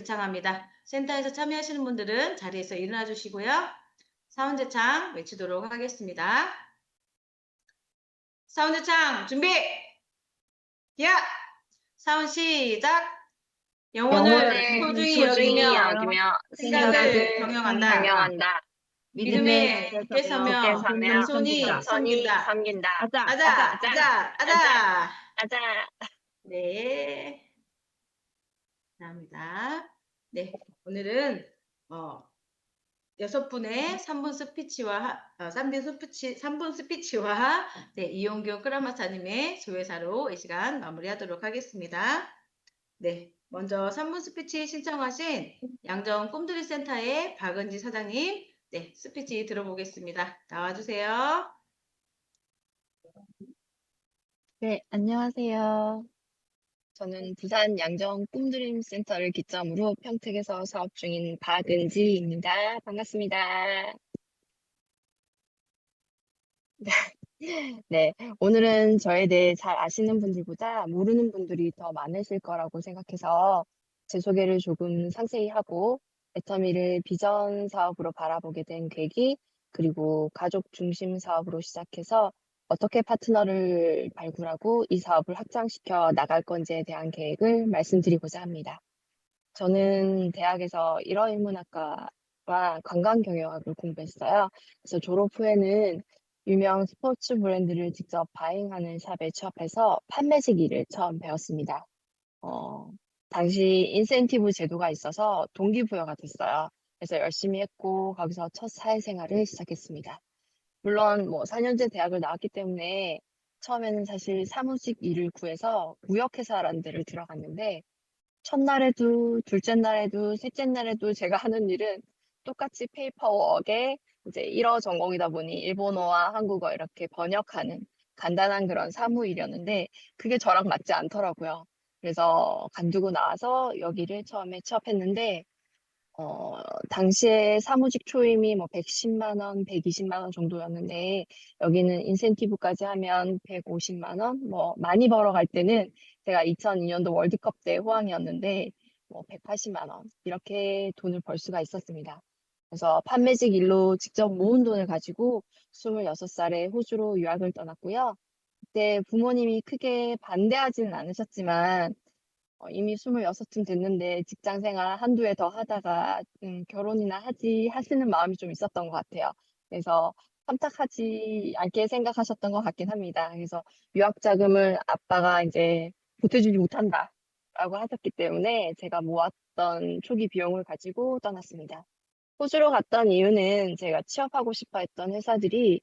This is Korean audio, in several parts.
요청합니다. 센터에서 참여하시는 분들은 자리에서 일어나 주시고요. 사원 제창 외치도록 하겠습니다. 사원 제창 준비! 야! 사원 시작! 영혼을 영혼을 소중히 소중히 여기며 여기며 생각을 생각을 경영한다. 경영한다. 믿음에 믿음에 굳게 굳게 서며 서며 겸손히 겸손히 섬긴다. 섬긴다. 아자! 아자, 아자! 아자, 아자! 아자. 네. 감사합니다. 네. 오늘은 6분의 3분 스피치와 3분 스피치와 네, 이용규 크라마사님의 조회사로 이 시간 마무리하도록 하겠습니다. 네, 먼저 3분 스피치 신청하신 양정 꿈들이 센터의 박은지 사장님, 네, 스피치 들어보겠습니다. 나와주세요. 네, 안녕하세요. 저는 부산 양정 꿈드림 센터를 기점으로 평택에서 사업 중인 박은지입니다. 반갑습니다. 네, 오늘은 저에 대해 잘 아시는 분들보다 모르는 분들이 더 많으실 거라고 생각해서 제 소개를 조금 상세히 하고 애터미를 비전 사업으로 바라보게 된 계기, 그리고 가족 중심 사업으로 시작해서 어떻게 파트너를 발굴하고 이 사업을 확장시켜 나갈 건지에 대한 계획을 말씀드리고자 합니다. 저는 대학에서 일어인문학과와 관광경영학을 공부했어요. 그래서 졸업 후에는 유명 스포츠 브랜드를 직접 바잉하는 샵에 취업해서 판매직 일을 처음 배웠습니다. 어, 당시 인센티브 제도가 있어서 동기부여가 됐어요. 그래서 열심히 했고 거기서 첫 사회생활을 시작했습니다. 물론 뭐 4년제 대학을 나왔기 때문에 처음에는 사실 사무직 일을 구해서 무역회사라는 데를 들어갔는데 첫날에도 둘째 날에도 셋째 날에도 제가 하는 일은 똑같이 페이퍼워크에 이제 일어 전공이다 보니 일본어와 한국어 이렇게 번역하는 간단한 그런 사무 일이었는데 그게 저랑 맞지 않더라고요. 그래서 간두고 나와서 여기를 처음에 취업했는데 당시에 사무직 초임이 뭐 110만 원, 120만 원 정도였는데 여기는 인센티브까지 하면 150만 원, 뭐 많이 벌어갈 때는 제가 2002년도 월드컵 때 호황이었는데 뭐 180만 원 이렇게 돈을 벌 수가 있었습니다. 그래서 판매직 일로 직접 모은 돈을 가지고 26살에 호주로 유학을 떠났고요. 그때 부모님이 크게 반대하지는 않으셨지만 이미 26쯤 됐는데 직장 생활 한두 해 더 하다가 결혼이나 하시는 마음이 좀 있었던 것 같아요. 그래서 선택하지 않게 생각하셨던 것 같긴 합니다. 그래서 유학 자금을 아빠가 이제 보태주지 못한다라고 하셨기 때문에 제가 모았던 초기 비용을 가지고 떠났습니다. 호주로 갔던 이유는 제가 취업하고 싶어 했던 회사들이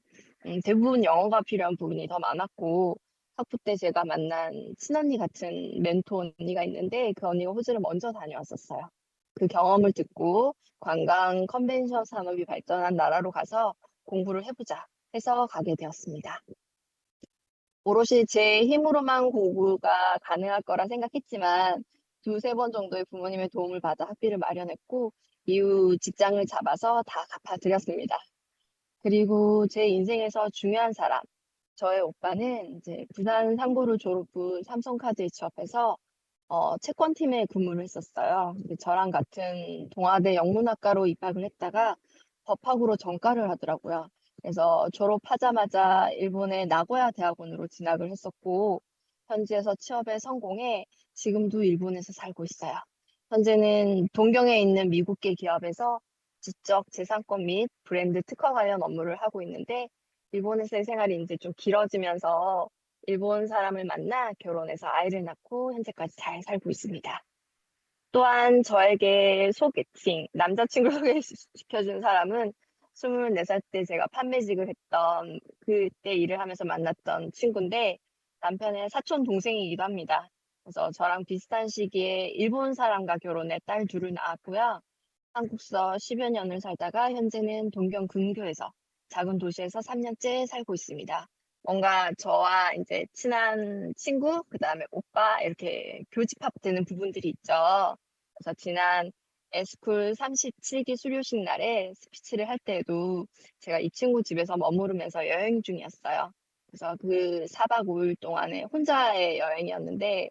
대부분 영어가 필요한 부분이 더 많았고 학부 때 제가 만난 친언니 같은 멘토 언니가 있는데 그 언니가 호주를 먼저 다녀왔었어요. 그 경험을 듣고 관광 컨벤션 산업이 발전한 나라로 가서 공부를 해보자 해서 가게 되었습니다. 오롯이 제 힘으로만 공부가 가능할 거라 생각했지만 두세 번 정도의 부모님의 도움을 받아 학비를 마련했고 이후 직장을 잡아서 다 갚아드렸습니다. 그리고 제 인생에서 중요한 사람, 저의 오빠는 이제 부산 상고를 졸업 후 삼성카드에 취업해서 채권팀에 근무를 했었어요. 근데 저랑 같은 동아대 영문학과로 입학을 했다가 법학으로 전과를 하더라고요. 그래서 졸업하자마자 일본의 나고야 대학원으로 진학을 했었고 현지에서 취업에 성공해 지금도 일본에서 살고 있어요. 현재는 동경에 있는 미국계 기업에서 지적 재산권 및 브랜드 특허 관련 업무를 하고 있는데 일본에서의 생활이 이제 좀 길어지면서 일본 사람을 만나 결혼해서 아이를 낳고 현재까지 잘 살고 있습니다. 또한 저에게 소개팅, 남자친구 소개시켜준 사람은 24살 때 제가 판매직을 했던 그때 일을 하면서 만났던 친구인데 남편의 사촌 동생이기도 합니다. 그래서 저랑 비슷한 시기에 일본 사람과 결혼해 딸 둘을 낳았고요. 한국서 10여 년을 살다가 현재는 동경 근교에서 작은 도시에서 3년째 살고 있습니다. 뭔가 저와 이제 친한 친구, 그 다음에 오빠 이렇게 교집합되는 부분들이 있죠. 그래서 지난 에스쿨 37기 수료식 날에 스피치를 할 때에도 제가 이 친구 집에서 머무르면서 여행 중이었어요. 그래서 그 4박 5일 동안에 혼자의 여행이었는데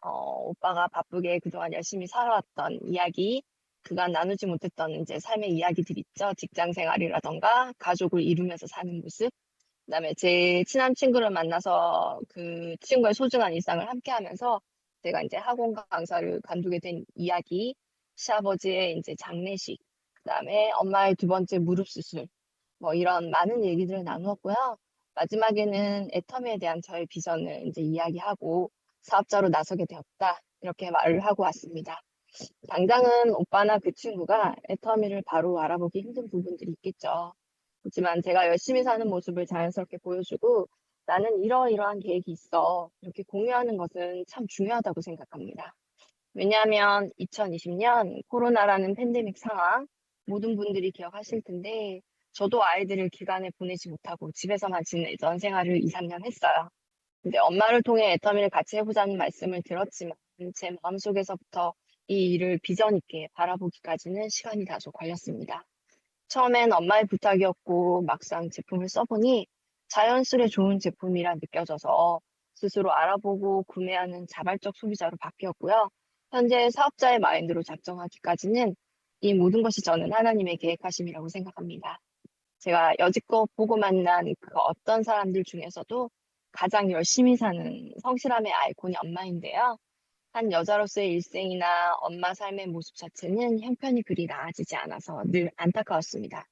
오빠가 바쁘게 그동안 열심히 살아왔던 이야기, 그간 나누지 못했던 이제 삶의 이야기들 있죠. 직장 생활이라던가 가족을 이루면서 사는 모습. 그다음에 제 친한 친구를 만나서 그 친구의 소중한 일상을 함께하면서 제가 이제 학원 강사를 관두게 된 이야기, 시아버지의 이제 장례식, 그다음에 엄마의 두 번째 무릎 수술, 뭐 이런 많은 얘기들을 나누었고요. 마지막에는 애터미에 대한 저의 비전을 이제 이야기하고 사업자로 나서게 되었다. 이렇게 말을 하고 왔습니다. 당장은 오빠나 그 친구가 애터미를 바로 알아보기 힘든 부분들이 있겠죠. 그렇지만 제가 열심히 사는 모습을 자연스럽게 보여주고 나는 이러이러한 계획이 있어. 이렇게 공유하는 것은 참 중요하다고 생각합니다. 왜냐하면 2020년 코로나라는 팬데믹 상황 모든 분들이 기억하실 텐데 저도 아이들을 기간에 보내지 못하고 집에서만 지내던 생활을 2, 3년 했어요. 근데 엄마를 통해 애터미를 같이 해보자는 말씀을 들었지만 제 마음속에서부터 이 일을 비전 있게 바라보기까지는 시간이 다소 걸렸습니다. 처음엔 엄마의 부탁이었고 막상 제품을 써보니 자연스레 좋은 제품이라 느껴져서 스스로 알아보고 구매하는 자발적 소비자로 바뀌었고요. 현재 사업자의 마인드로 작정하기까지는 이 모든 것이 저는 하나님의 계획하심이라고 생각합니다. 제가 여지껏 보고 만난 그 어떤 사람들 중에서도 가장 열심히 사는 성실함의 아이콘이 엄마인데요. 한 여자로서의 일생이나 엄마 삶의 모습 자체는 형편이 그리 나아지지 않아서 늘 안타까웠습니다.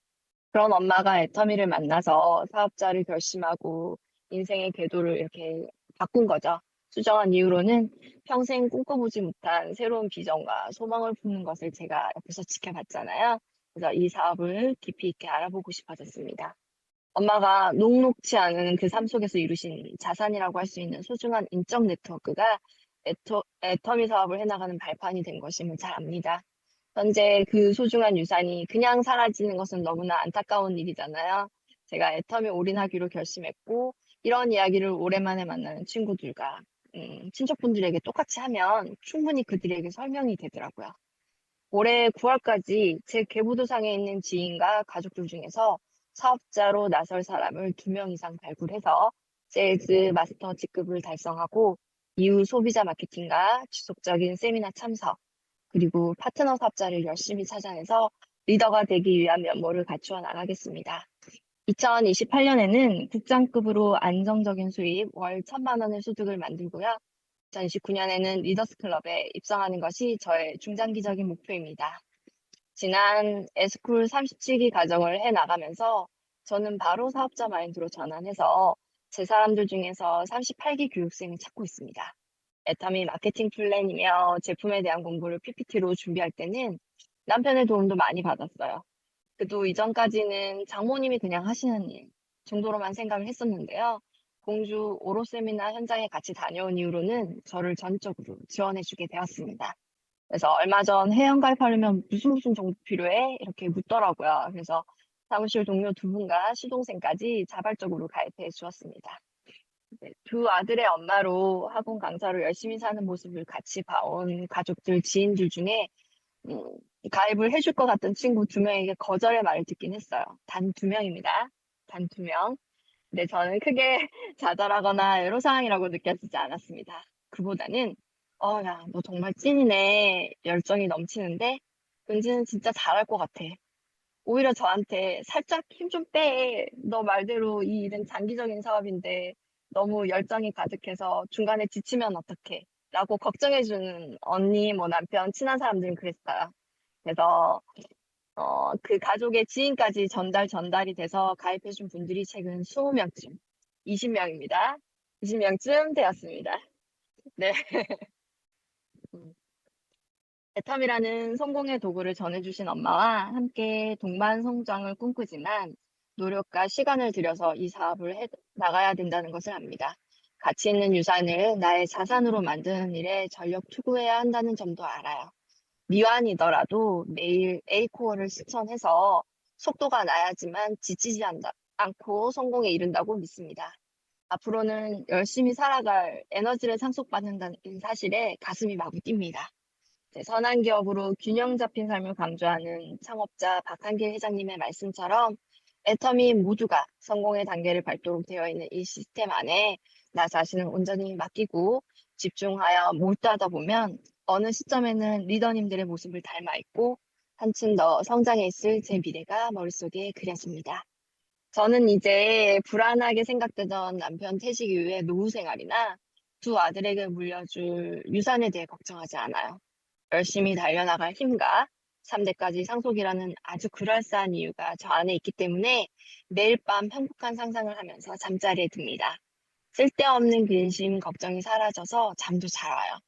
그런 엄마가 애터미를 만나서 사업자를 결심하고 인생의 궤도를 이렇게 바꾼 거죠. 수정한 이후로는 평생 꿈꿔보지 못한 새로운 비전과 소망을 품는 것을 제가 옆에서 지켜봤잖아요. 그래서 이 사업을 깊이 있게 알아보고 싶어졌습니다. 엄마가 녹록지 않은 그 삶 속에서 이루신 자산이라고 할 수 있는 소중한 인적 네트워크가 애터미 사업을 해나가는 발판이 된 것임을 잘 압니다. 현재 그 소중한 유산이 그냥 사라지는 것은 너무나 안타까운 일이잖아요. 제가 애터미 올인하기로 결심했고 이런 이야기를 오랜만에 만나는 친구들과 친척분들에게 똑같이 하면 충분히 그들에게 설명이 되더라고요. 올해 9월까지 제 계부도상에 있는 지인과 가족들 중에서 사업자로 나설 사람을 2명 이상 발굴해서 세일즈 마스터 직급을 달성하고 이후 소비자 마케팅과 지속적인 세미나 참석, 그리고 파트너 사업자를 열심히 찾아내서 리더가 되기 위한 면모를 갖추어 나가겠습니다. 2028년에는 국장급으로 안정적인 수입 월 1,000만 원의 소득을 만들고요. 2029년에는 리더스 클럽에 입성하는 것이 저의 중장기적인 목표입니다. 지난 에스쿨 37기 과정을 해 나가면서 저는 바로 사업자 마인드로 전환해서 제 사람들 중에서 38기 교육생을 찾고 있습니다. 애터미 마케팅 플랜이며 제품에 대한 공부를 PPT로 준비할 때는 남편의 도움도 많이 받았어요. 그도 이전까지는 장모님이 그냥 하시는 일 정도로만 생각을 했었는데요. 공주 오로 세미나 현장에 같이 다녀온 이후로는 저를 전적으로 지원해주게 되었습니다. 그래서 얼마 전 회원 가입하려면 무슨 정보 필요해? 이렇게 묻더라고요. 그래서 사무실 동료 2분과 시동생까지 자발적으로 가입해 주었습니다. 네, 두 아들의 엄마로 학원 강사로 열심히 사는 모습을 같이 봐온 가족들, 지인들 중에 음, 가입을 해줄 것 같던 친구 2명에게 거절의 말을 듣긴 했어요. 단 2명입니다. 단 2명. 근데 저는 크게 좌절하거나 애로사항이라고 느껴지지 않았습니다. 그보다는 야, 너 정말 찐이네. 열정이 넘치는데 은지는 진짜 잘할 것 같아. 오히려 저한테 살짝 힘 좀 빼. 너 말대로 이 일은 장기적인 사업인데 너무 열정이 가득해서 중간에 지치면 어떡해. 라고 걱정해주는 언니, 뭐 남편, 친한 사람들은 그랬어요. 그래서 그 가족의 지인까지 전달이 돼서 가입해준 분들이 최근 20명쯤, 20명입니다. 20명쯤 되었습니다. 네. 음. 애텀이라는 성공의 도구를 전해주신 엄마와 함께 동반 성장을 꿈꾸지만 노력과 시간을 들여서 이 사업을 해 나가야 된다는 것을 압니다. 가치 있는 유산을 나의 자산으로 만드는 일에 전력 투구해야 한다는 점도 알아요. 미완이더라도 매일 A코어를 실천해서 속도가 나야지만 지치지 않고 성공에 이른다고 믿습니다. 앞으로는 열심히 살아갈 에너지를 상속받는다는 사실에 가슴이 마구 뜁니다. 선한 기업으로 균형 잡힌 삶을 강조하는 창업자 박한길 회장님의 말씀처럼 애터미 모두가 성공의 단계를 밟도록 되어 있는 이 시스템 안에 나 자신을 온전히 맡기고 집중하여 몰두하다 보면 어느 시점에는 리더님들의 모습을 닮아 있고 한층 더 성장해 있을 제 미래가 머릿속에 그려집니다. 저는 이제 불안하게 생각되던 남편 퇴직 이후의 노후 생활이나 두 아들에게 물려줄 유산에 대해 걱정하지 않아요. 열심히 달려나갈 힘과 3대까지 상속이라는 아주 그럴싸한 이유가 저 안에 있기 때문에 매일 밤 행복한 상상을 하면서 잠자리에 듭니다. 쓸데없는 근심, 걱정이 사라져서 잠도 잘 와요.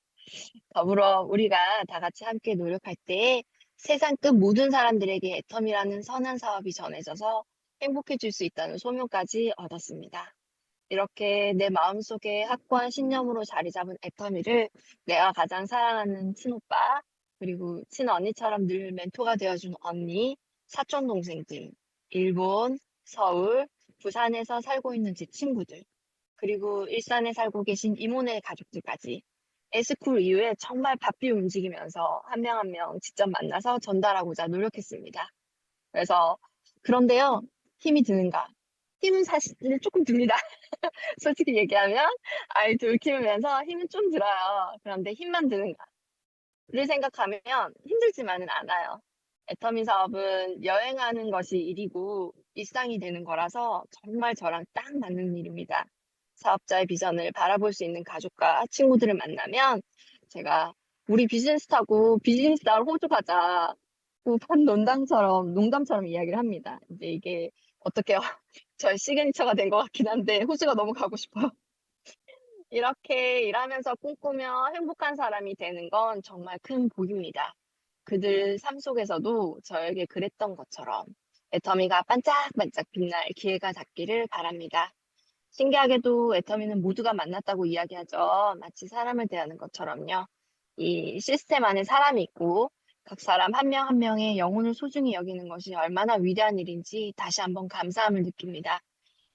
더불어 우리가 다 같이 함께 노력할 때 세상 끝 모든 사람들에게 애텀이라는 선한 사업이 전해져서 행복해질 수 있다는 소명까지 얻었습니다. 이렇게 내 마음속에 확고한 신념으로 자리 잡은 애터미를 내가 가장 사랑하는 친오빠, 그리고 친언니처럼 늘 멘토가 되어준 언니, 사촌 동생들, 일본, 서울, 부산에서 살고 있는 제 친구들, 그리고 일산에 살고 계신 이모네 가족들까지 에스쿨 이후에 정말 바삐 움직이면서 한 명 한 명 직접 만나서 전달하고자 노력했습니다. 그래서 그런데요, 힘이 드는가? 힘은 사실 조금 듭니다. 솔직히 얘기하면 아이 둘 키우면서 힘은 좀 들어요. 그런데 힘만 드는가를 생각하면 힘들지만은 않아요. 애터미 사업은 여행하는 것이 일이고 일상이 되는 거라서 정말 저랑 딱 맞는 일입니다. 사업자의 비전을 바라볼 수 있는 가족과 친구들을 만나면 제가 우리 비즈니스 타고 비즈니스 타러 호주 가자. 그 농담처럼 이야기를 합니다. 이제 이게 어떻게 저의 시그니처가 된 것 같긴 한데 호주가 너무 가고 싶어요. 이렇게 일하면서 꿈꾸며 행복한 사람이 되는 건 정말 큰 복입니다. 그들 삶 속에서도 저에게 그랬던 것처럼 애터미가 반짝반짝 빛날 기회가 닿기를 바랍니다. 신기하게도 애터미는 모두가 만났다고 이야기하죠. 마치 사람을 대하는 것처럼요. 이 시스템 안에 사람이 있고 각 사람 한 명 한 명의 영혼을 소중히 여기는 것이 얼마나 위대한 일인지 다시 한번 감사함을 느낍니다.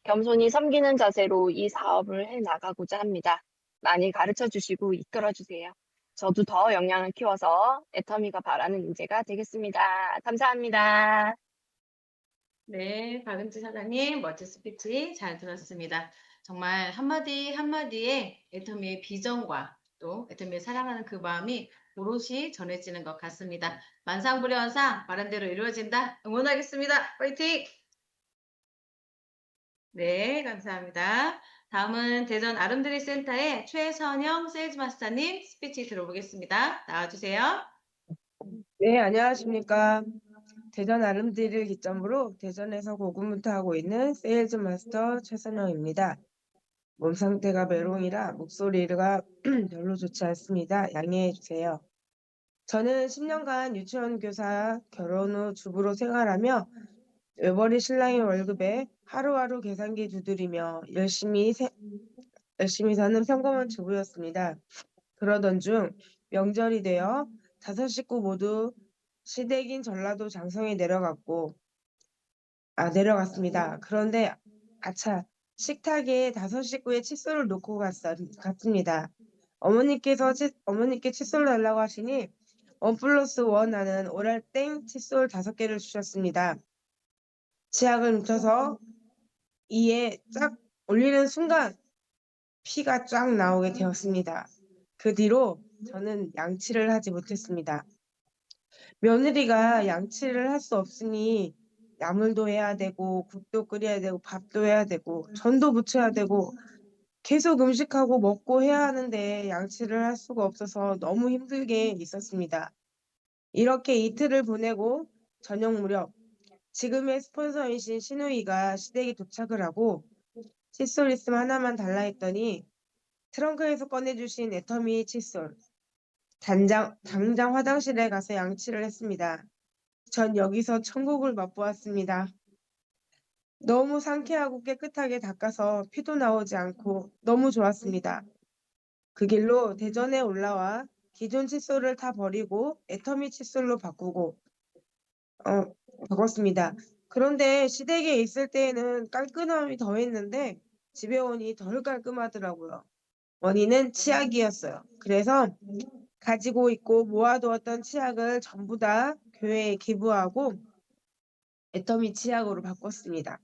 겸손히 섬기는 자세로 이 사업을 해 나가고자 합니다. 많이 가르쳐 주시고 이끌어 주세요. 저도 더 역량을 키워서 애터미가 바라는 인재가 되겠습니다. 감사합니다. 네, 박은지 사장님 멋진 스피치 잘 들었습니다. 정말 한마디 한마디에 애터미의 비전과 또 애터미를 사랑하는 그 마음이 오롯이 전해지는 것 같습니다. 만상불연상 말한 대로 이루어진다. 응원하겠습니다. 화이팅! 네, 감사합니다. 다음은 대전 아름드리 센터의 최선영 세일즈 마스터님 스피치 들어보겠습니다. 나와주세요. 네, 안녕하십니까. 대전 아름드리를 기점으로 대전에서 고군분투하고 있는 세일즈 마스터 최선영입니다. 몸 상태가 메롱이라 목소리가 별로 좋지 않습니다. 양해해 주세요. 저는 10년간 유치원 교사, 결혼 후 주부로 생활하며 외벌이 신랑의 월급에 하루하루 계산기 두드리며 열심히 사는 평범한 주부였습니다. 그러던 중 명절이 되어 5식구 모두 시댁인 전라도 장성에 내려갔습니다. 그런데 아차, 식탁에 5식구의 칫솔을 놓고 갔습니다. 어머니께 칫솔 달라고 하시니 1+1 하는 오랄땡 칫솔 5개를 주셨습니다. 치약을 묻혀서 이에 쫙 올리는 순간 피가 쫙 나오게 되었습니다. 그 뒤로 저는 양치를 하지 못했습니다. 며느리가 양치를 할 수 없으니 나물도 해야 되고 국도 끓여야 되고 밥도 해야 되고 전도 부쳐야 되고 계속 음식하고 먹고 해야 하는데 양치를 할 수가 없어서 너무 힘들게 있었습니다. 이렇게 이틀을 보내고 저녁 무렵 지금의 스폰서이신 시누이가 시댁에 도착을 하고 칫솔 있으면 하나만 달라 했더니 트렁크에서 꺼내주신 애터미 칫솔 당장 화장실에 가서 양치를 했습니다. 전 여기서 천국을 맛보았습니다. 너무 상쾌하고 깨끗하게 닦아서 피도 나오지 않고 너무 좋았습니다. 그 길로 대전에 올라와 기존 칫솔을 다 버리고 애터미 칫솔로 바꿨습니다. 그런데 시댁에 있을 때에는 깔끔함이 더했는데 집에 오니 덜 깔끔하더라고요. 원인은 치약이었어요. 그래서 가지고 있고 모아두었던 치약을 전부 다 교회에 기부하고 애터미 치약으로 바꿨습니다.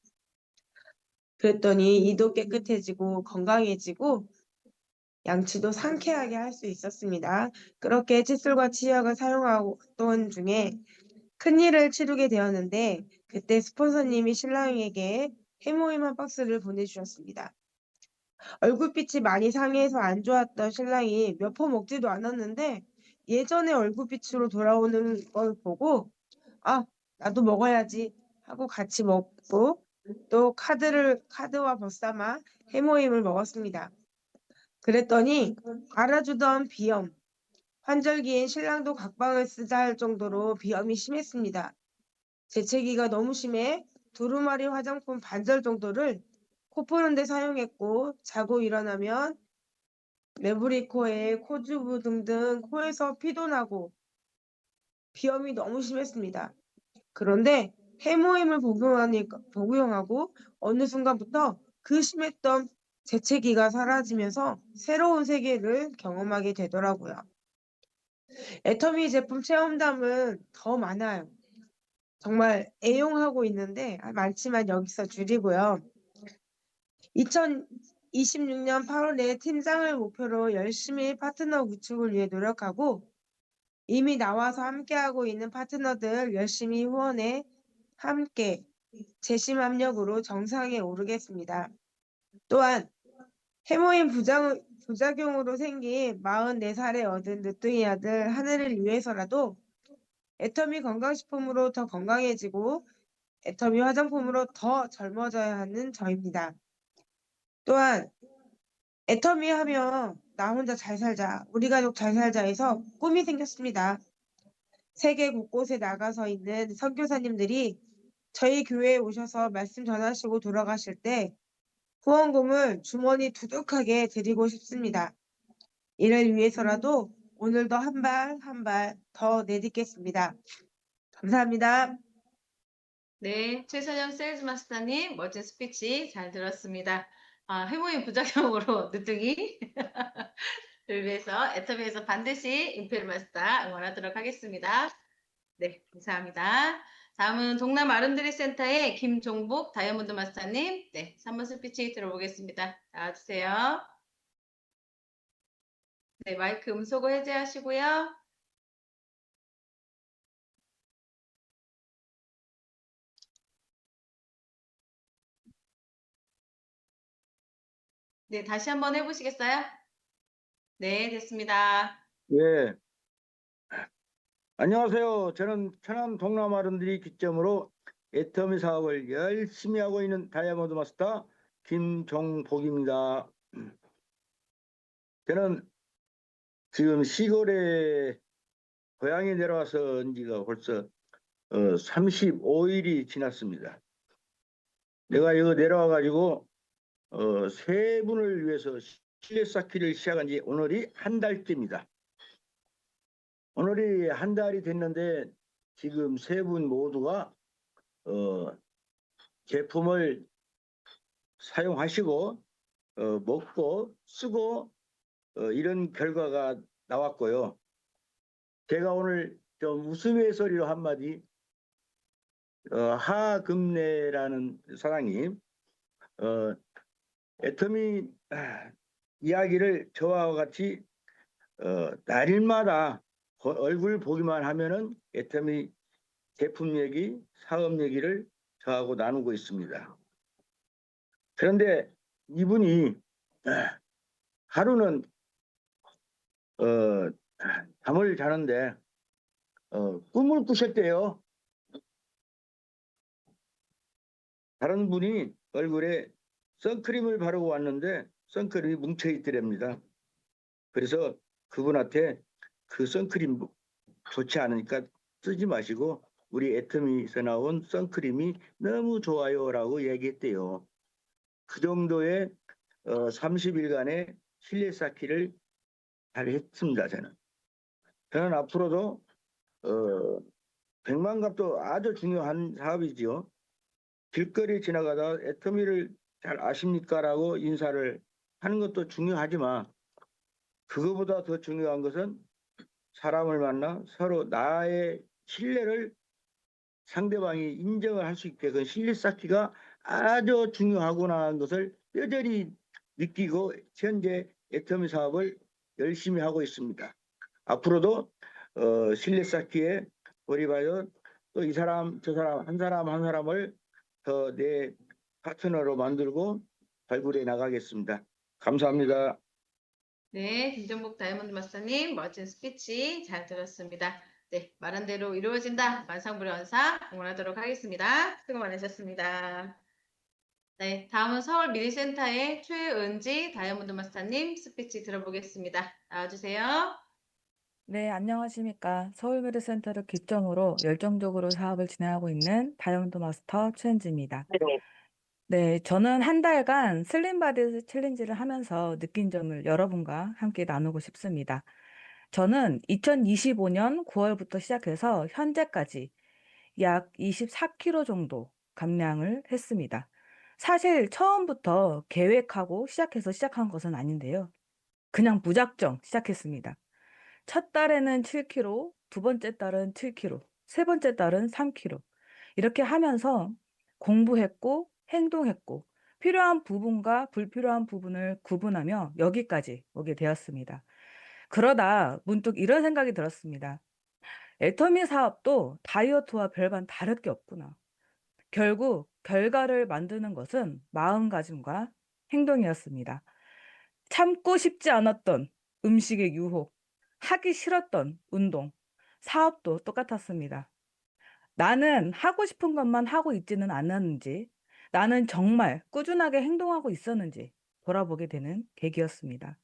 그랬더니 이도 깨끗해지고 건강해지고 양치도 상쾌하게 할 수 있었습니다. 그렇게 칫솔과 치약을 사용하던 중에 큰일을 치르게 되었는데 그때 스폰서님이 신랑에게 해모임 1박스를 보내주셨습니다. 얼굴빛이 많이 상해서 안 좋았던 신랑이 몇 포 먹지도 않았는데 예전의 얼굴빛으로 돌아오는 걸 보고 아, 나도 먹어야지 하고 같이 먹고 또 카드와 벗삼아 해모임을 먹었습니다. 그랬더니 알아주던 비염, 환절기엔 신랑도 각방을 쓰자 할 정도로 비염이 심했습니다. 재채기가 너무 심해 두루마리 화장품 반절 정도를 코 푸는 데 사용했고 자고 일어나면 레브리코에 코주부 등등 코에서 피도 나고 비염이 너무 심했습니다. 그런데 해모임을 복용하고 어느 순간부터 그 심했던 재채기가 사라지면서 새로운 세계를 경험하게 되더라고요. 애터미 제품 체험담은 더 많아요. 정말 애용하고 있는데 많지만 여기서 줄이고요. 2026년 8월에 팀장을 목표로 열심히 파트너 구축을 위해 노력하고 이미 나와서 함께하고 있는 파트너들 열심히 후원해 함께 재심 압력으로 정상에 오르겠습니다. 또한 해모임 부작용으로 생긴 44살에 얻은 늦둥이 아들 하늘을 위해서라도 애터미 건강식품으로 더 건강해지고 애터미 화장품으로 더 젊어져야 하는 저입니다. 또한 애터미 하면 나 혼자 잘 살자, 우리 가족 잘 살자 해서 꿈이 생겼습니다. 세계 곳곳에 나가서 있는 선교사님들이 저희 교회에 오셔서 말씀 전하시고 돌아가실 때 후원금을 주머니 두둑하게 드리고 싶습니다. 이를 위해서라도 오늘도 한 발 한 발 더 내딛겠습니다. 감사합니다. 네, 최선영 세일즈 마스터님 멋진 스피치 잘 들었습니다. 해모임 부작용으로 늦둥이 를 위해서 애터미에서 반드시 임페르 마스터 응원하도록 하겠습니다. 네, 감사합니다. 다음은 동남 아름드리 센터의 김종복 다이아몬드 마스터님, 네, 3번 스피치 들어보겠습니다. 나와주세요. 네, 마이크 음소거 해제하시고요. 네, 다시 한번 해보시겠어요? 네, 됐습니다. 예, 안녕하세요. 저는 천안 동남 아름드리 기점으로 애터미 사업을 열심히 하고 있는 다이아몬드 마스터 김종복입니다. 저는 지금 시골에 고향에 내려와서 온 지가 벌써 35일이 지났습니다. 내가 여기 내려와가지고 세 분을 위해서 실내 쌓기를 시작한 지 오늘이 한 달째입니다. 오늘이 한 달이 됐는데 지금 세 분 모두가 제품을 사용하시고 먹고 쓰고 이런 결과가 나왔고요. 제가 오늘 좀 우스갯소리로 한마디 하금래라는 사장님 애터미 이야기를 저와 같이 날마다 얼굴 보기만 하면은 애터미 제품 얘기, 사업 얘기를 저하고 나누고 있습니다. 그런데 이분이 하루는 잠을 자는데 꿈을 꾸셨대요. 다른 분이 얼굴에 선크림을 바르고 왔는데 선크림이 뭉쳐 있더랍니다. 그래서 그분한테 그 선크림 좋지 않으니까 쓰지 마시고 우리 애터미에서 나온 선크림이 너무 좋아요라고 얘기했대요. 그 정도의 30일간의 실내 쌓기를 잘 했습니다. 저는 앞으로도 100만갑도 아주 중요한 사업이지요. 길거리 지나가다 애터미를 잘 아십니까? 라고 인사를 하는 것도 중요하지만 그거보다 더 중요한 것은 사람을 만나 서로 나의 신뢰를 상대방이 인정을 할 수 있게 그 신뢰 쌓기가 아주 중요하구나 하는 것을 뼈저리 느끼고 현재 애터미 사업을 열심히 하고 있습니다. 앞으로도 실내 쌓기에 몰입하여 또 이 사람 저 사람 한 사람을 더 내 파트너로 만들고 발굴해 나가겠습니다. 감사합니다. 네, 김정복 다이아몬드 마스터님 멋진 스피치 잘 들었습니다. 네, 말한 대로 이루어진다. 만상불연사 응원하도록 하겠습니다. 수고 많으셨습니다. 네, 다음은 서울 미리센터의 최은지 다이아몬드 마스터님 스피치 들어보겠습니다. 나와주세요. 네, 안녕하십니까. 서울미래센터를 기점으로 열정적으로 사업을 진행하고 있는 다이아몬드 마스터 최은지입니다. 네, 저는 한 달간 슬림바디 챌린지를 하면서 느낀 점을 여러분과 함께 나누고 싶습니다. 저는 2025년 9월부터 시작해서 현재까지 약 24kg 정도 감량을 했습니다. 사실 처음부터 계획하고 시작한 것은 아닌데요. 그냥 무작정 시작했습니다. 첫 달에는 7kg, 두 번째 달은 7kg, 세 번째 달은 3kg. 이렇게 하면서 공부했고 행동했고 필요한 부분과 불필요한 부분을 구분하며 여기까지 오게 되었습니다. 그러다 문득 이런 생각이 들었습니다. 애터미 사업도 다이어트와 별반 다를 게 없구나. 결국 결과를 만드는 것은 마음가짐과 행동이었습니다. 참고 싶지 않았던 음식의 유혹, 하기 싫었던 운동, 사업도 똑같았습니다. 나는 하고 싶은 것만 하고 있지는 않았는지, 나는 정말 꾸준하게 행동하고 있었는지 돌아보게 되는 계기였습니다.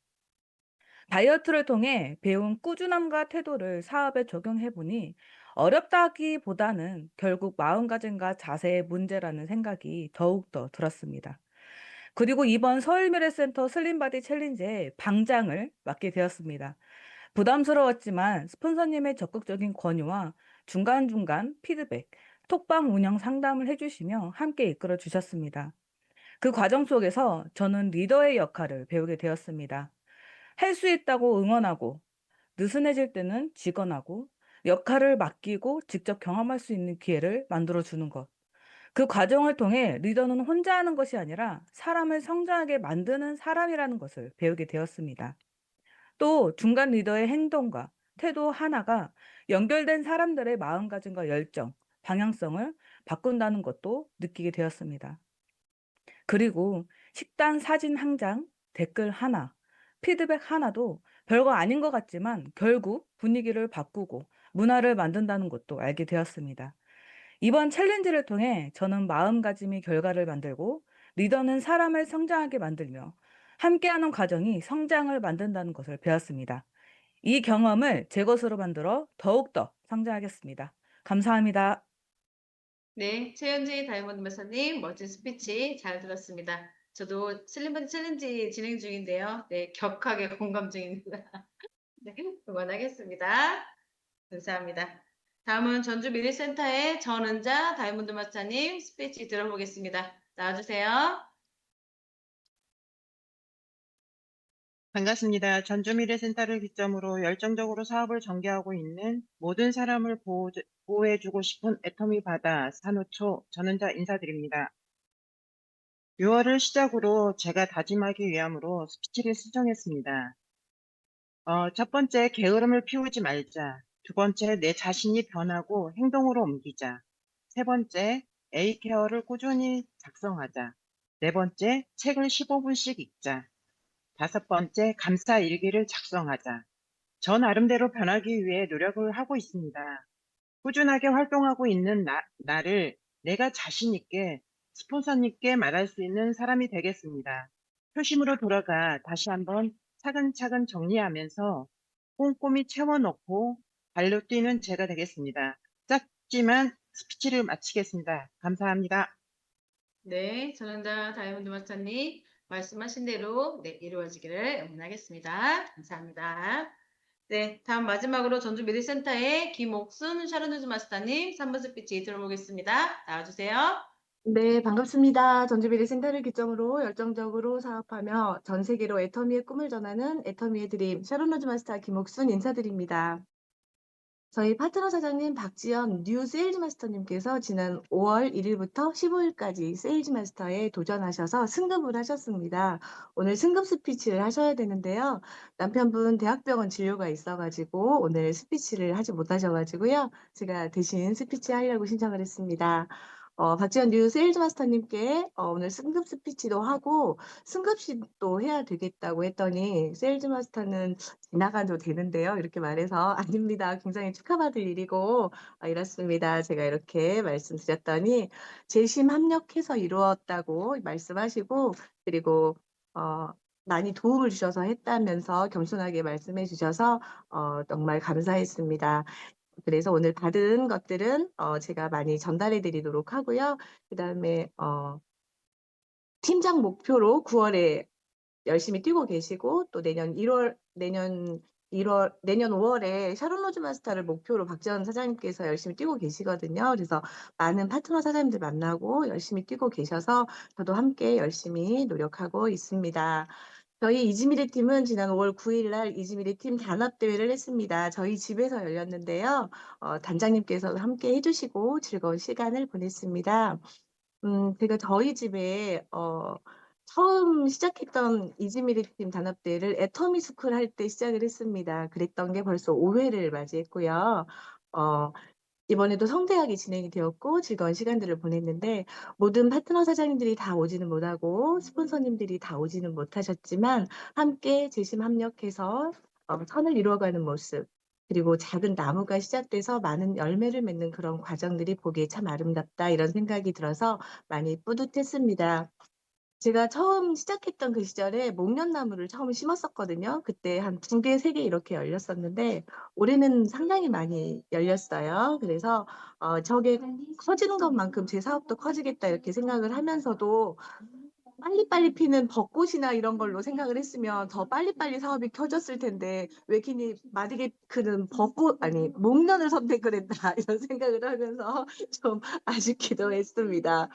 다이어트를 통해 배운 꾸준함과 태도를 사업에 적용해 보니 어렵다기보다는 결국 마음가짐과 자세의 문제라는 생각이 더욱더 들었습니다. 그리고 이번 서울미래센터 슬림바디 챌린지의 방장을 맡게 되었습니다. 부담스러웠지만 스폰서님의 적극적인 권유와 중간중간 피드백, 톡방 운영 상담을 해주시며 함께 이끌어 주셨습니다. 그 과정 속에서 저는 리더의 역할을 배우게 되었습니다. 할 수 있다고 응원하고 느슨해질 때는 직언하고 역할을 맡기고 직접 경험할 수 있는 기회를 만들어주는 것. 그 과정을 통해 리더는 혼자 하는 것이 아니라 사람을 성장하게 만드는 사람이라는 것을 배우게 되었습니다. 또 중간 리더의 행동과 태도 하나가 연결된 사람들의 마음가짐과 열정, 방향성을 바꾼다는 것도 느끼게 되었습니다. 그리고 식단 사진 한 장, 댓글 하나, 피드백 하나도 별거 아닌 것 같지만 결국 분위기를 바꾸고 문화를 만든다는 것도 알게 되었습니다. 이번 챌린지를 통해 저는 마음가짐이 결과를 만들고 리더는 사람을 성장하게 만들며 함께하는 과정이 성장을 만든다는 것을 배웠습니다. 이 경험을 제 것으로 만들어 더욱더 성장하겠습니다. 감사합니다. 네, 최현지 다이아몬드 마스터님 멋진 스피치 잘 들었습니다. 저도 슬림바디 챌린지 진행 중인데요. 네, 격하게 공감 중입니다. 네, 응원하겠습니다. 감사합니다. 다음은 전주 미래센터의 전은자 다이아몬드 마스터님 스피치 들어보겠습니다. 나와주세요. 반갑습니다. 전주미래센터를 기점으로 열정적으로 사업을 전개하고 있는 모든 사람을 보호해주고 싶은 애터미 바다 산호초 전은자 인사드립니다. 6월을 시작으로 제가 다짐하기 위함으로 스피치를 수정했습니다. 첫 번째, 게으름을 피우지 말자. 두 번째, 내 자신이 변하고 행동으로 옮기자. 세 번째, A케어를 꾸준히 작성하자. 네 번째, 책을 15분씩 읽자. 다섯 번째, 감사 일기를 작성하자. 저 나름대로 변하기 위해 노력을 하고 있습니다. 꾸준하게 활동하고 있는 나를 내가 자신 있게 스폰서님께 말할 수 있는 사람이 되겠습니다. 표심으로 돌아가 다시 한번 차근차근 정리하면서 꼼꼼히 채워넣고 발로 뛰는 제가 되겠습니다. 짧지만 스피치를 마치겠습니다. 감사합니다. 네, 전은자 다이아몬드 마스터님 말씀하신 대로 네, 이루어지기를 응원하겠습니다. 감사합니다. 네, 다음 마지막으로 전주 미래센터의 김옥순 샤르누즈 마스터님 3번 스피치 들어보겠습니다. 나와주세요. 네, 반갑습니다. 전주비리 센터를 기점으로 열정적으로 사업하며 전 세계로 애터미의 꿈을 전하는 애터미의 드림 샤론로즈 마스터 김옥순 인사드립니다. 저희 파트너 사장님 박지연 뉴 세일즈 마스터님께서 지난 5월 1일부터 15일까지 세일즈 마스터에 도전하셔서 승급을 하셨습니다. 오늘 승급 스피치를 하셔야 되는데요. 남편분 대학병원 진료가 있어가지고 오늘 스피치를 하지 못하셔가지고요. 제가 대신 스피치 하려고 신청을 했습니다. 박지연 뉴 세일즈 마스터님께 오늘 승급 스피치도 하고 승급식도 해야 되겠다고 했더니 세일즈 마스터는 지나가도 되는데요. 이렇게 말해서 아닙니다. 굉장히 축하받을 일이고 이렇습니다. 제가 이렇게 말씀드렸더니 재심 합력해서 이루었다고 말씀하시고 그리고 어, 많이 도움을 주셔서 했다면서 겸손하게 말씀해 주셔서 정말 감사했습니다. 그래서 오늘 받은 것들은 제가 많이 전달해 드리도록 하고요. 그다음에 팀장 목표로 9월에 열심히 뛰고 계시고 또 내년 5월에 샤론 로즈 마스터를 목표로 박지원 사장님께서 열심히 뛰고 계시거든요. 그래서 많은 파트너 사장님들 만나고 열심히 뛰고 계셔서 저도 함께 열심히 노력하고 있습니다. 저희 이지미래 팀은 지난 5월 9일 날 이지미래 팀 단합대회를 했습니다. 저희 집에서 열렸는데요. 단장님께서 함께 해주시고 즐거운 시간을 보냈습니다. 제가 저희 집에 처음 시작했던 이지미래 팀 단합대회를 애터미 스쿨 할 때 시작을 했습니다. 그랬던 게 벌써 5회를 맞이했고요. 어, 이번에도 성대하게 진행이 되었고 즐거운 시간들을 보냈는데 모든 파트너 사장님들이 다 오지는 못하고 스폰서님들이 다 오지는 못하셨지만 함께 재심 합력해서 선을 이루어가는 모습 그리고 작은 나무가 시작돼서 많은 열매를 맺는 그런 과정들이 보기에 참 아름답다 이런 생각이 들어서 많이 뿌듯했습니다. 제가 처음 시작했던 그 시절에 목련나무를 처음 심었었거든요. 그때 한 2개, 3개 이렇게 열렸었는데 올해는 상당히 많이 열렸어요. 그래서 저게 커지는 것만큼 제 사업도 커지겠다 이렇게 생각을 하면서도 빨리빨리 피는 벚꽃이나 이런 걸로 생각을 했으면 더 빨리빨리 사업이 켜졌을 텐데 왜 괜히 마디게크는 벚꽃 아니 목련을 선택을 했나 이런 생각을 하면서 좀 아쉽기도 했습니다.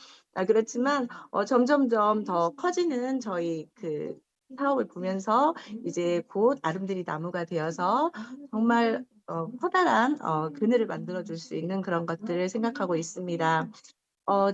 그렇지만 점점점 더 커지는 저희 그 사업을 보면서 이제 곧 아름드리 나무가 되어서 정말 커다란 그늘을 만들어줄 수 있는 그런 것들을 생각하고 있습니다.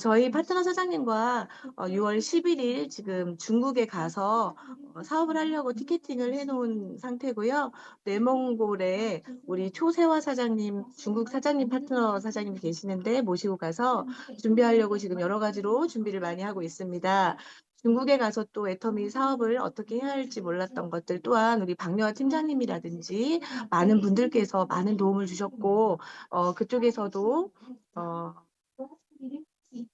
저희 파트너 사장님과 6월 11일 지금 중국에 가서 사업을 하려고 티켓팅을 해놓은 상태고요. 내몽골에 우리 초세화 사장님, 중국 사장님 파트너 사장님이 계시는데 모시고 가서 준비하려고 지금 여러 가지로 준비를 많이 하고 있습니다. 중국에 가서 또 애터미 사업을 어떻게 해야 할지 몰랐던 것들 또한 우리 박여아 팀장님이라든지 많은 분들께서 많은 도움을 주셨고 그쪽에서도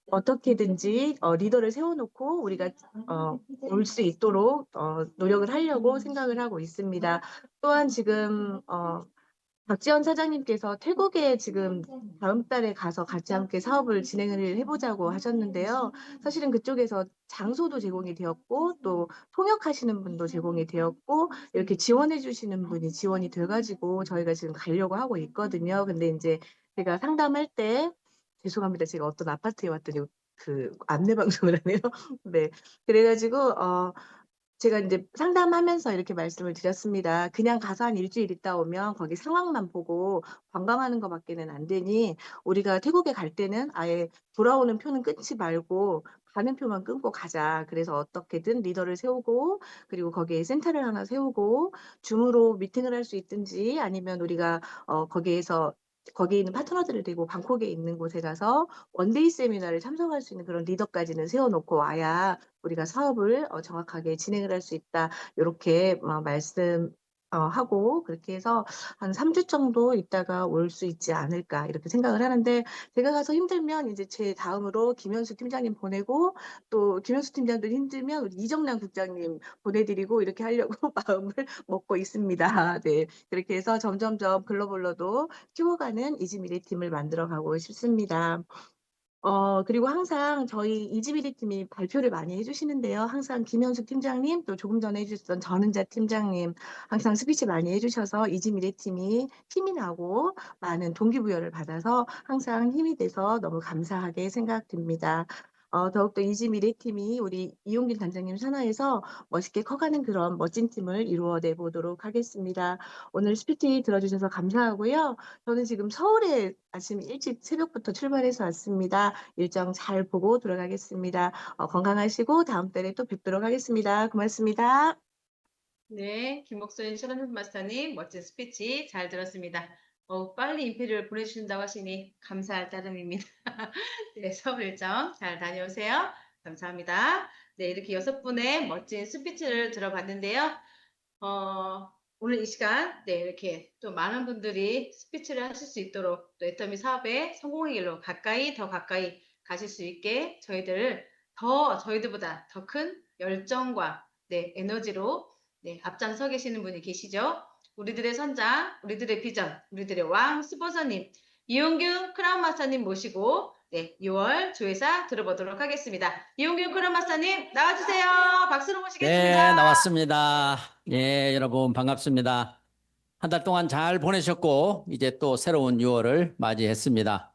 어떻게든지 리더를 세워놓고 우리가 올 수 있도록 노력을 하려고 생각을 하고 있습니다. 또한 지금 박지원 사장님께서 태국에 지금 다음 달에 가서 같이 함께 사업을 진행을 해보자고 하셨는데요. 사실은 그쪽에서 장소도 제공이 되었고 또 통역하시는 분도 제공이 되었고 이렇게 지원해 주시는 분이 지원이 돼가지고 저희가 지금 가려고 하고 있거든요. 근데 이제 제가 상담할 때 죄송합니다. 제가 어떤 아파트에 왔더니 그 안내 방송을 하네요. 네. 그래가지고 제가 이제 상담하면서 이렇게 말씀을 드렸습니다. 그냥 가서 한 일주일 있다 오면 거기 상황만 보고 관광하는 것밖에는 안 되니 우리가 태국에 갈 때는 아예 돌아오는 표는 끊지 말고 가는 표만 끊고 가자. 그래서 어떻게든 리더를 세우고 그리고 거기에 센터를 하나 세우고 줌으로 미팅을 할 수 있든지 아니면 우리가 거기에 있는 파트너들을 데리고 방콕에 있는 곳에 가서 원데이 세미나를 참석할 수 있는 그런 리더까지는 세워놓고 와야 우리가 사업을 정확하게 진행을 할 수 있다. 이렇게 말씀 하고 그렇게 해서 한 3주 정도 있다가 올 수 있지 않을까 이렇게 생각을 하는데 제가 가서 힘들면 이제 제 다음으로 김현수 팀장님 보내고 또 김현수 팀장도 힘들면 우리 이정란 국장님 보내드리고 이렇게 하려고 마음을 먹고 있습니다. 네, 그렇게 해서 점점점 글로벌로도 키워가는 이지미래 팀을 만들어가고 싶습니다. 그리고 항상 저희 이지미래 팀이 발표를 많이 해주시는데요. 항상 김현숙 팀장님, 또 조금 전에 해주셨던 전은자 팀장님, 항상 스피치 많이 해주셔서 이지미래 팀이 힘이 나고 많은 동기부여를 받아서 항상 힘이 돼서 너무 감사하게 생각됩니다. 더욱더 이지 미래팀이 우리 이용균 단장님 산하에서 멋있게 커가는 그런 멋진 팀을 이루어내 보도록 하겠습니다. 오늘 스피치 들어주셔서 감사하고요. 저는 지금 서울에 아침 일찍 새벽부터 출발해서 왔습니다. 일정 잘 보고 돌아가겠습니다. 건강하시고 다음 달에 또 뵙도록 하겠습니다. 고맙습니다. 네, 김목소인 샤론 마스터님 멋진 스피치 잘 들었습니다. 빨리 인피를 보내주신다고 하시니 감사할 따름입니다. 네, 서울 일정 잘 다녀오세요. 감사합니다. 네, 이렇게 6분의 멋진 스피치를 들어봤는데요. 오늘 이 시간, 네, 이렇게 또 많은 분들이 스피치를 하실 수 있도록 또 애터미 사업의 성공의 길로 더 가까이 가실 수 있게 저희들보다 더 큰 열정과 네, 에너지로 네, 앞장서 계시는 분이 계시죠. 우리들의 선장, 우리들의 비전, 우리들의 왕 스폰서님, 이용균 크라운 마스터님 모시고 네, 6월 조회사 들어보도록 하겠습니다. 이용균 크라운 마스터님 나와주세요. 박수로 모시겠습니다. 네, 나왔습니다. 예, 여러분 반갑습니다. 한 달 동안 잘 보내셨고 이제 또 새로운 6월을 맞이했습니다.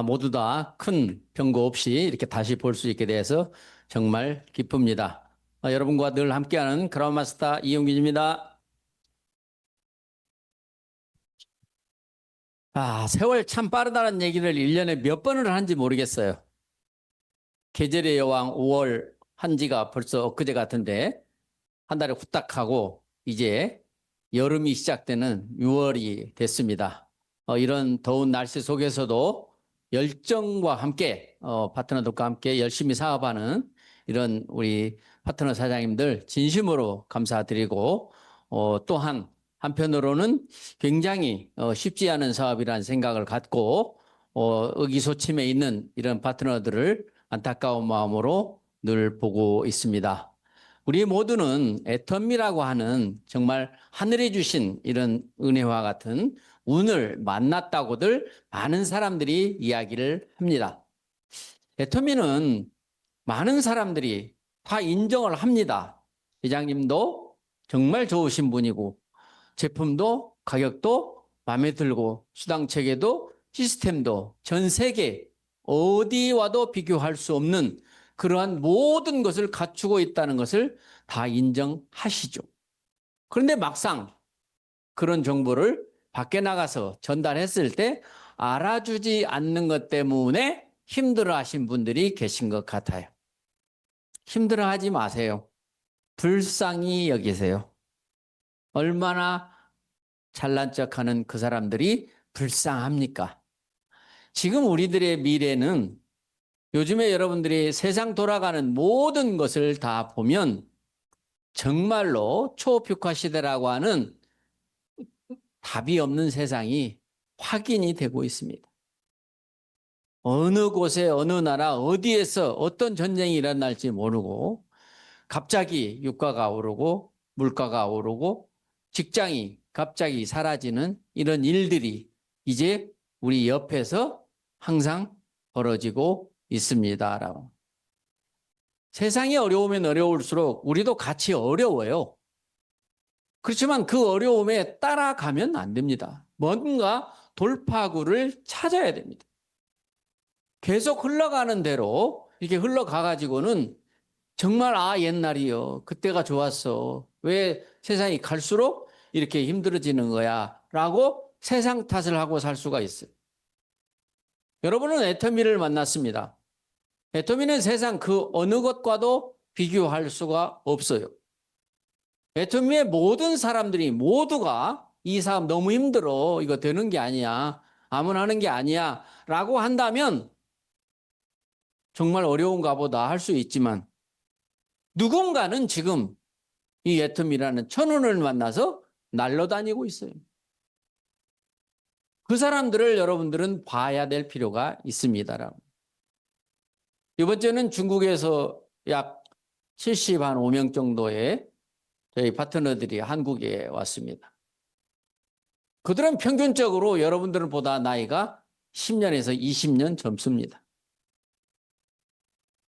모두 다 큰 변고 없이 이렇게 다시 볼 수 있게 돼서 정말 기쁩니다. 여러분과 늘 함께하는 크라운 마스터 이용균입니다. 세월 참 빠르다는 얘기를 1년에 몇 번을 하는지 모르겠어요. 계절의 여왕 5월 한 지가 벌써 엊그제 같은데 한 달에 후딱 하고 이제 여름이 시작되는 6월이 됐습니다. 이런 더운 날씨 속에서도 열정과 함께 파트너들과 함께 열심히 사업하는 이런 우리 파트너 사장님들 진심으로 감사드리고 또한 한편으로는 굉장히 쉽지 않은 사업이라는 생각을 갖고 의기소침해 있는 이런 파트너들을 안타까운 마음으로 늘 보고 있습니다. 우리 모두는 애터미라고 하는 정말 하늘이 주신 이런 은혜와 같은 운을 만났다고들 많은 사람들이 이야기를 합니다. 애터미는 많은 사람들이 다 인정을 합니다. 회장님도 정말 좋으신 분이고 제품도 가격도 마음에 들고 수당 체계도 시스템도 전 세계 어디와도 비교할 수 없는 그러한 모든 것을 갖추고 있다는 것을 다 인정하시죠. 그런데 막상 그런 정보를 밖에 나가서 전달했을 때 알아주지 않는 것 때문에 힘들어하신 분들이 계신 것 같아요. 힘들어하지 마세요. 불쌍히 여기세요. 얼마나 잘난 척하는 그 사람들이 불쌍합니까? 지금 우리들의 미래는 요즘에 여러분들이 세상 돌아가는 모든 것을 다 보면 정말로 초벽화 시대라고 하는 답이 없는 세상이 확인이 되고 있습니다. 어느 곳에 어느 나라 어디에서 어떤 전쟁이 일어날지 모르고 갑자기 유가가 오르고 물가가 오르고 직장이 갑자기 사라지는 이런 일들이 이제 우리 옆에서 항상 벌어지고 있습니다. 세상이 어려우면 어려울수록 우리도 같이 어려워요. 그렇지만 그 어려움에 따라가면 안 됩니다. 뭔가 돌파구를 찾아야 됩니다. 계속 흘러가는 대로 이렇게 흘러가가지고는 정말 옛날이요. 그때가 좋았어. 왜 세상이 갈수록 이렇게 힘들어지는 거야? 라고 세상 탓을 하고 살 수가 있어요. 여러분은 애터미를 만났습니다. 애터미는 세상 그 어느 것과도 비교할 수가 없어요. 애터미의 모든 사람들이 모두가 이 사업 너무 힘들어. 이거 되는 게 아니야. 아무나 하는 게 아니야. 라고 한다면 정말 어려운가 보다 할 수 있지만 누군가는 지금 이 애터미라는 천운을 만나서 날아다니고 있어요. 그 사람들을 여러분들은 봐야 될 필요가 있습니다. 이번 주는 중국에서 약 75명 정도의 저희 파트너들이 한국에 왔습니다. 그들은 평균적으로 여러분들보다 나이가 10년에서 20년 젊습니다.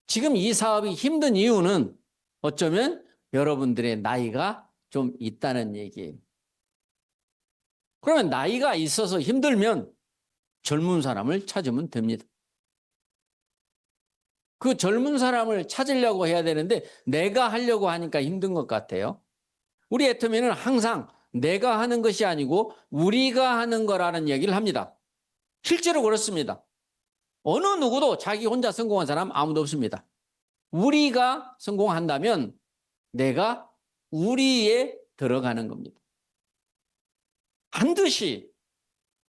지금 이 사업이 힘든 이유는 어쩌면 여러분들의 나이가 좀 있다는 얘기예요. 그러면 나이가 있어서 힘들면 젊은 사람을 찾으면 됩니다. 그 젊은 사람을 찾으려고 해야 되는데 내가 하려고 하니까 힘든 것 같아요. 우리 애터미는 항상 내가 하는 것이 아니고 우리가 하는 거라는 얘기를 합니다. 실제로 그렇습니다. 어느 누구도 자기 혼자 성공한 사람 아무도 없습니다. 우리가 성공한다면 내가 우리에 들어가는 겁니다. 반드시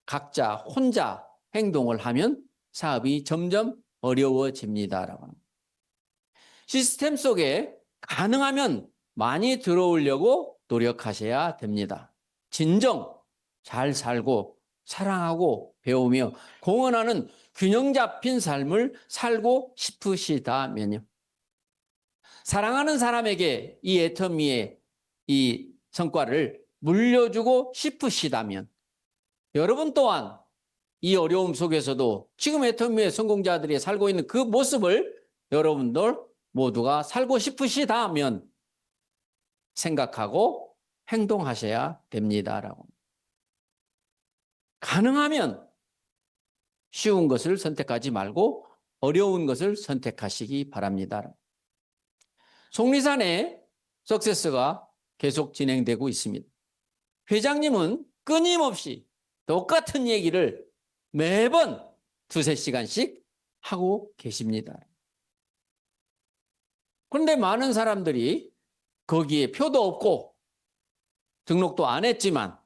각자 혼자 행동을 하면 사업이 점점 어려워집니다라고 합니다. 시스템 속에 가능하면 많이 들어오려고 노력하셔야 됩니다. 진정 잘 살고 사랑하고 배우며 공헌하는 균형 잡힌 삶을 살고 싶으시다면요. 사랑하는 사람에게 이 애터미의 이 성과를 물려주고 싶으시다면 여러분 또한 이 어려움 속에서도 지금 애터미의 성공자들이 살고 있는 그 모습을 여러분들 모두가 살고 싶으시다면 생각하고 행동하셔야 됩니다라고. 가능하면 쉬운 것을 선택하지 말고 어려운 것을 선택하시기 바랍니다. 속리산의 석세스가 계속 진행되고 있습니다. 회장님은 끊임없이 똑같은 얘기를 매번 2-3시간씩 하고 계십니다. 그런데 많은 사람들이 거기에 표도 없고 등록도 안 했지만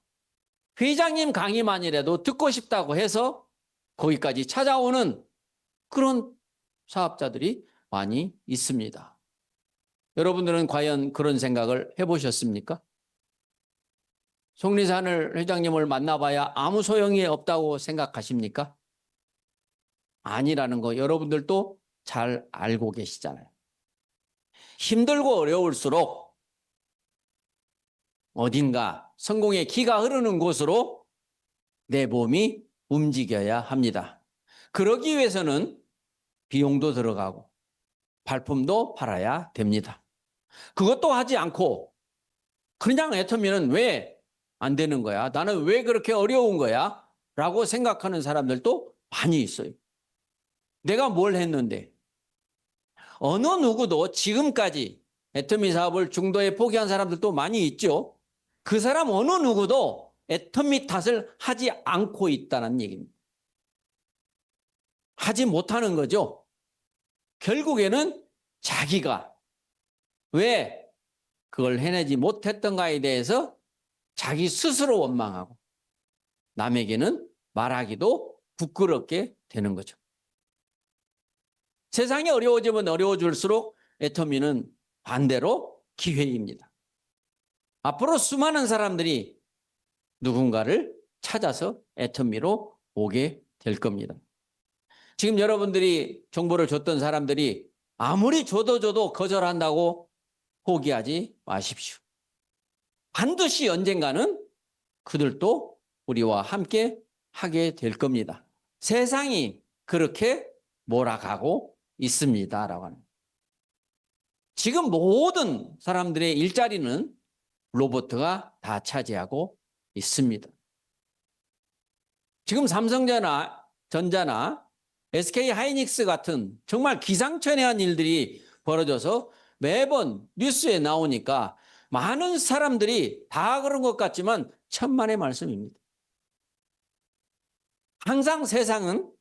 회장님 강의만이라도 듣고 싶다고 해서 거기까지 찾아오는 그런 사업자들이 많이 있습니다. 여러분들은 과연 그런 생각을 해보셨습니까? 속리산을 회장님을 만나봐야 아무 소용이 없다고 생각하십니까? 아니라는 거 여러분들도 잘 알고 계시잖아요. 힘들고 어려울수록 어딘가 성공의 기가 흐르는 곳으로 내 몸이 움직여야 합니다. 그러기 위해서는 비용도 들어가고 발품도 팔아야 됩니다. 그것도 하지 않고 그냥 애터미는 왜 안 되는 거야? 나는 왜 그렇게 어려운 거야? 라고 생각하는 사람들도 많이 있어요. 내가 뭘 했는데? 어느 누구도 지금까지 애터미 사업을 중도에 포기한 사람들도 많이 있죠. 그 사람 어느 누구도 애터미 탓을 하지 않고 있다는 얘기입니다. 하지 못하는 거죠. 결국에는 자기가 왜 그걸 해내지 못했던가에 대해서 자기 스스로 원망하고 남에게는 말하기도 부끄럽게 되는 거죠. 세상이 어려워지면 어려워질수록 애터미는 반대로 기회입니다. 앞으로 수많은 사람들이 누군가를 찾아서 애터미로 오게 될 겁니다. 지금 여러분들이 정보를 줬던 사람들이 아무리 줘도 거절한다고 포기하지 마십시오. 반드시 언젠가는 그들도 우리와 함께 하게 될 겁니다. 세상이 그렇게 몰아가고 있습니다라고 하는. 지금 모든 사람들의 일자리는 로봇가 다 차지하고 있습니다. 지금 삼성전자나 SK 하이닉스 같은 정말 기상천외한 일들이 벌어져서 매번 뉴스에 나오니까 많은 사람들이 다 그런 것 같지만 천만의 말씀입니다. 항상 세상은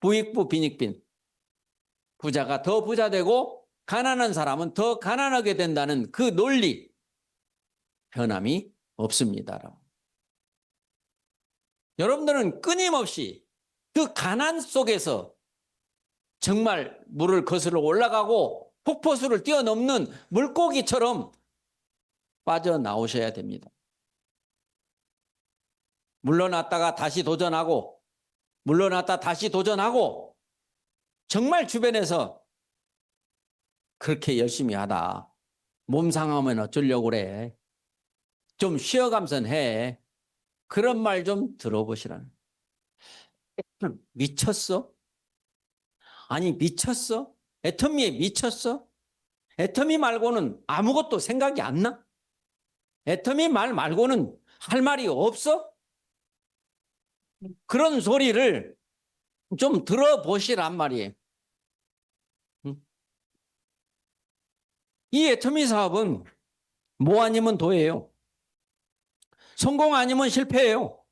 부익부 빈익빈, 부자가 더 부자 되고 가난한 사람은 더 가난하게 된다는 그 논리 변함이 없습니다. 여러분들은 끊임없이 그 가난 속에서 정말 물을 거슬러 올라가고 폭포수를 뛰어넘는 물고기처럼 빠져나오셔야 됩니다. 물러났다가 다시 도전하고 물러났다 다시 도전하고 정말 주변에서 그렇게 열심히 하다 몸 상하면 어쩌려고 그래. 좀 쉬어가면서 해. 그런 말 좀 들어보시라는. 미쳤어? 아니 미쳤어? 애터미에 미쳤어? 애터미 말고는 아무것도 생각이 안 나? 애터미 말 말고는 할 말이 없어? 그런 소리를 좀 들어보시란 말이에요. 이 애터미 사업은 뭐 아니면 도예요. 성공 아니면 실패예요.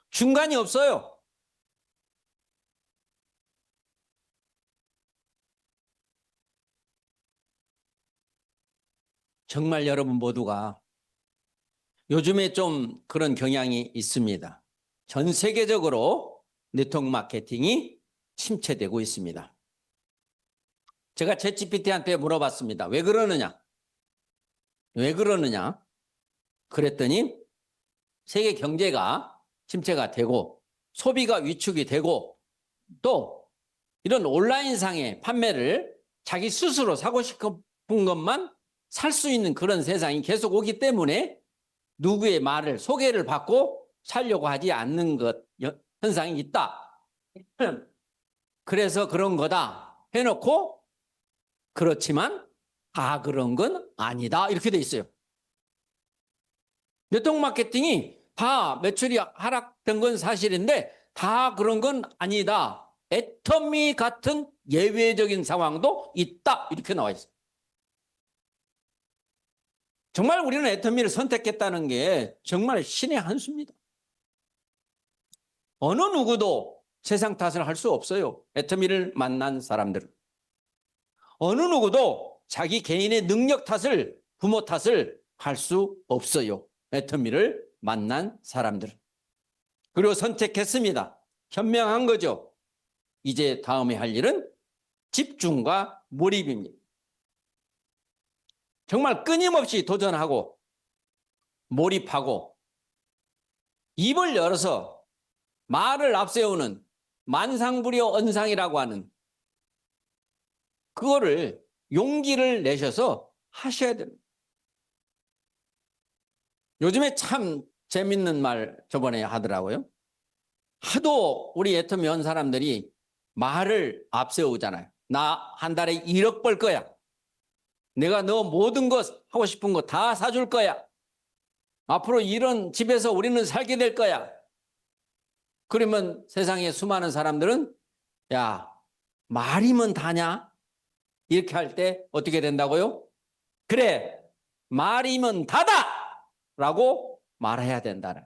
중간이 없어요. 정말 여러분 모두가 요즘에 좀 그런 경향이 있습니다. 전 세계적으로 네트워크 마케팅이 침체되고 있습니다. 제가 챗GPT한테 물어봤습니다. 왜 그러느냐? 왜 그러느냐? 그랬더니 세계 경제가 침체가 되고 소비가 위축이 되고 또 이런 온라인상의 판매를 자기 스스로 사고 싶은 것만 살 수 있는 그런 세상이 계속 오기 때문에 누구의 말을 소개를 받고 살려고 하지 않는 것 현상이 있다. 그래서 그런 거다 해놓고 그렇지만 다 그런 건 아니다 이렇게 돼 있어요. 네트워크 마케팅이 다 매출이 하락된 건 사실인데 다 그런 건 아니다. 애터미 같은 예외적인 상황도 있다 이렇게 나와 있어요. 정말 우리는 애터미를 선택했다는 게 정말 신의 한 수입니다. 어느 누구도 세상 탓을 할 수 없어요. 애터미를 만난 사람들은. 어느 누구도 자기 개인의 능력 탓을, 부모 탓을 할 수 없어요. 애터미를 만난 사람들은. 그리고 선택했습니다. 현명한 거죠. 이제 다음에 할 일은 집중과 몰입입니다. 정말 끊임없이 도전하고 몰입하고 입을 열어서 말을 앞세우는 만상부려 언상이라고 하는 그거를 용기를 내셔서 하셔야 됩니다. 요즘에 참 재밌는 말 저번에 하더라고요. 하도 우리 애터미 온 사람들이 말을 앞세우잖아요. 나 한 달에 1억 벌 거야. 내가 너 모든 것 하고 싶은 거 다 사줄 거야. 앞으로 이런 집에서 우리는 살게 될 거야. 그러면 세상에 수많은 사람들은 야, 말이면 다냐? 이렇게 할 때 어떻게 된다고요? 그래, 말이면 다다! 라고 말해야 된다는.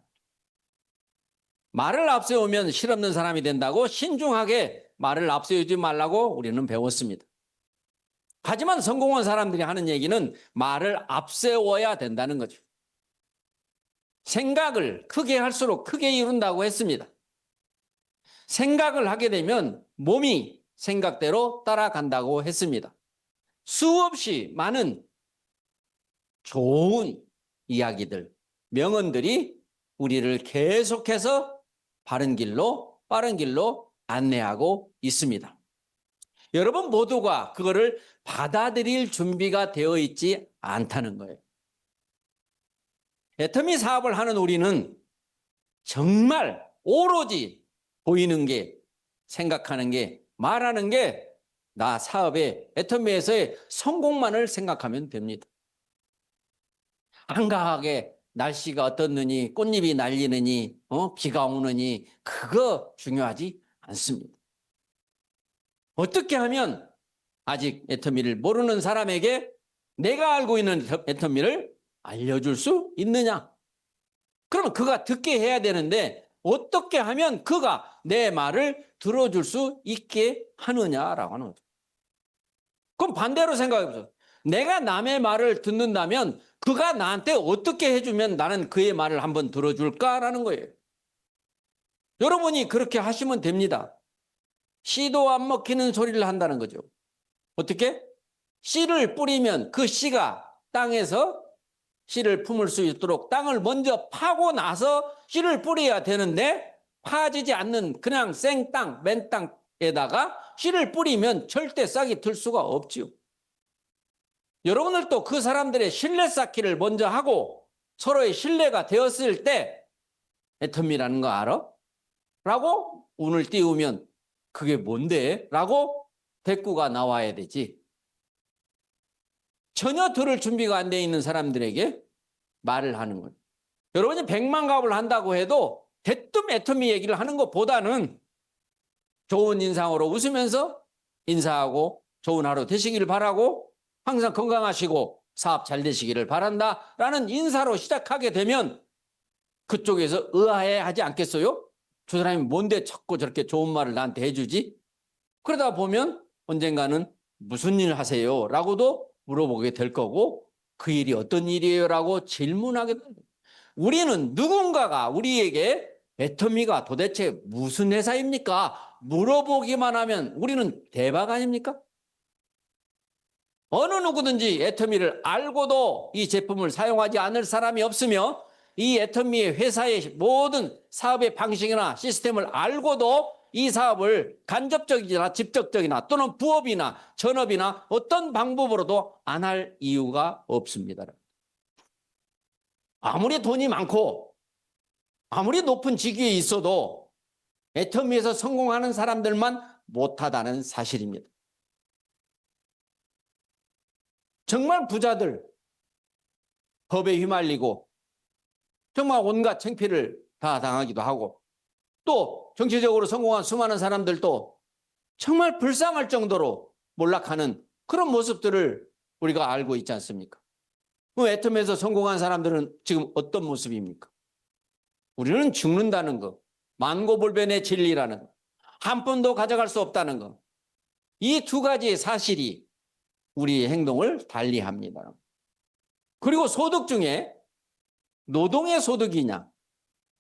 말을 앞세우면 실없는 사람이 된다고 신중하게 말을 앞세우지 말라고 우리는 배웠습니다. 하지만 성공한 사람들이 하는 얘기는 말을 앞세워야 된다는 거죠. 생각을 크게 할수록 크게 이룬다고 했습니다. 생각을 하게 되면 몸이 생각대로 따라간다고 했습니다. 수없이 많은 좋은 이야기들, 명언들이 우리를 계속해서 바른 길로, 빠른 길로 안내하고 있습니다. 여러분 모두가 그거를 받아들일 준비가 되어 있지 않다는 거예요. 애터미 사업을 하는 우리는 정말 오로지 보이는 게, 생각하는 게, 말하는 게 나 사업의 애터미에서의 성공만을 생각하면 됩니다. 한가하게 날씨가 어떻느니, 꽃잎이 날리느니, 비가 오느니 그거 중요하지 않습니다. 어떻게 하면 아직 애터미를 모르는 사람에게 내가 알고 있는 애터미를 알려줄 수 있느냐? 그러면 그가 듣게 해야 되는데 어떻게 하면 그가 내 말을 들어줄 수 있게 하느냐라고 하는 거죠. 그럼 반대로 생각해 보세요. 내가 남의 말을 듣는다면 그가 나한테 어떻게 해주면 나는 그의 말을 한번 들어줄까라는 거예요. 여러분이 그렇게 하시면 됩니다. 씨도 안 먹히는 소리를 한다는 거죠. 어떻게? 씨를 뿌리면 그 씨가 땅에서 씨를 품을 수 있도록 땅을 먼저 파고 나서 씨를 뿌려야 되는데 파지지 않는 그냥 생땅, 맨 땅에다가 씨를 뿌리면 절대 싹이 들 수가 없지요. 여러분들도 그 사람들의 신뢰 쌓기를 먼저 하고 서로의 신뢰가 되었을 때 애터미라는 거 알아? 라고 운을 띄우면 그게 뭔데? 라고 대꾸가 나와야 되지. 전혀 들을 준비가 안 돼 있는 사람들에게 말을 하는 거예요. 여러분이 100만 갑을 한다고 해도 대뜸 애터미 얘기를 하는 것보다는 좋은 인상으로 웃으면서 인사하고 좋은 하루 되시길 바라고 항상 건강하시고 사업 잘 되시기를 바란다라는 인사로 시작하게 되면 그쪽에서 의아해하지 않겠어요? 저 사람이 뭔데 자꾸 저렇게 좋은 말을 나한테 해주지? 그러다 보면 언젠가는 무슨 일 하세요? 라고도 물어보게 될 거고 그 일이 어떤 일이에요? 라고 질문하게 됩니다. 우리는 누군가가 우리에게 애터미가 도대체 무슨 회사입니까? 물어보기만 하면 우리는 대박 아닙니까? 어느 누구든지 애터미를 알고도 이 제품을 사용하지 않을 사람이 없으며 이 애터미의 회사의 모든 사업의 방식이나 시스템을 알고도 이 사업을 간접적이나 직접적이나 또는 부업이나 전업이나 어떤 방법으로도 안 할 이유가 없습니다. 아무리 돈이 많고 아무리 높은 직위에 있어도 애터미에서 성공하는 사람들만 못하다는 사실입니다. 정말 부자들, 법에 휘말리고 정말 온갖 창피를 다 당하기도 하고 또 정치적으로 성공한 수많은 사람들도 정말 불쌍할 정도로 몰락하는 그런 모습들을 우리가 알고 있지 않습니까? 애터미에서 성공한 사람들은 지금 어떤 모습입니까? 우리는 죽는다는 거, 만고불변의 진리라는 거, 한 푼도 가져갈 수 없다는 거, 이 두 가지의 사실이 우리의 행동을 달리합니다. 그리고 소득 중에 노동의 소득이냐